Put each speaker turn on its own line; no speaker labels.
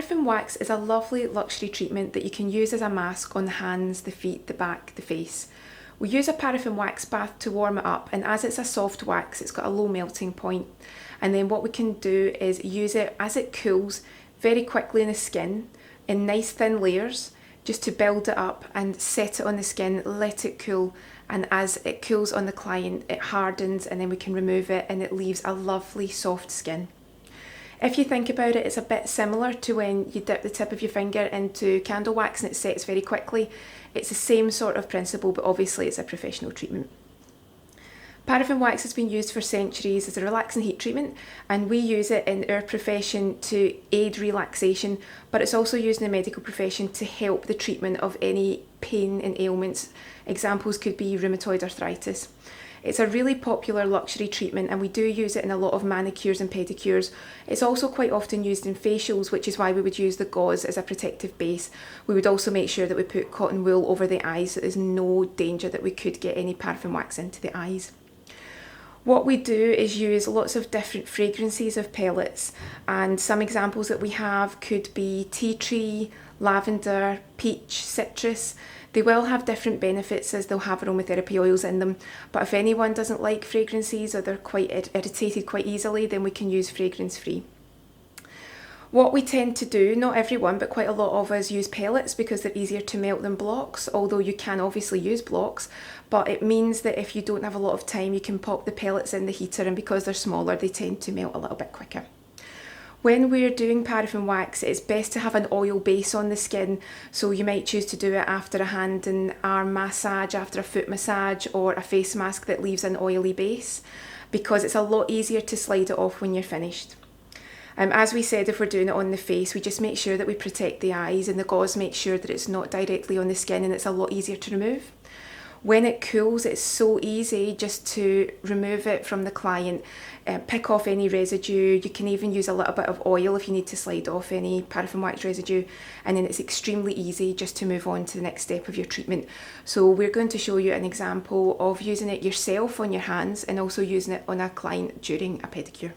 Paraffin wax is a lovely luxury treatment that you can use as a mask on the hands, the feet, the back, the face. We use a paraffin wax bath to warm it up, and as it's a soft wax, it's got a low melting point. And then what we can do is use it as it cools very quickly in the skin in nice thin layers, just to build it up and set it on the skin, let it cool, and as it cools on the client, it hardens, and then we can remove it and it leaves a lovely soft skin. If you think about it, it's a bit similar to when you dip the tip of your finger into candle wax and it sets very quickly. It's the same sort of principle, but obviously it's a professional treatment. Paraffin wax has been used for centuries as a relaxing heat treatment, and we use it in our profession to aid relaxation, but it's also used in the medical profession to help the treatment of any pain and ailments. Examples could be rheumatoid arthritis. It's a really popular luxury treatment, and we do use it in a lot of manicures and pedicures. It's also quite often used in facials, which is why we would use the gauze as a protective base. We would also make sure that we put cotton wool over the eyes so there's no danger that we could get any paraffin wax into the eyes. What we do is use lots of different fragrances of pellets, and some examples that we have could be tea tree, lavender, peach, citrus. They will have different benefits as they'll have aromatherapy oils in them, but if anyone doesn't like fragrances or they're quite irritated quite easily, then we can use fragrance free. What we tend to do, not everyone, but quite a lot of us use pellets because they're easier to melt than blocks, although you can obviously use blocks, but it means that if you don't have a lot of time, you can pop the pellets in the heater, and because they're smaller, they tend to melt a little bit quicker. When we're doing paraffin wax, it's best to have an oil base on the skin, so you might choose to do it after a hand and arm massage, after a foot massage, or a face mask that leaves an oily base, because it's a lot easier to slide it off when you're finished. As we said, if we're doing it on the face, we just make sure that we protect the eyes, and the gauze makes sure that it's not directly on the skin and it's a lot easier to remove. When it cools, it's so easy just to remove it from the client, pick off any residue. You can even use a little bit of oil if you need to slide off any paraffin wax residue, and then it's extremely easy just to move on to the next step of your treatment. So we're going to show you an example of using it yourself on your hands and also using it on a client during a pedicure.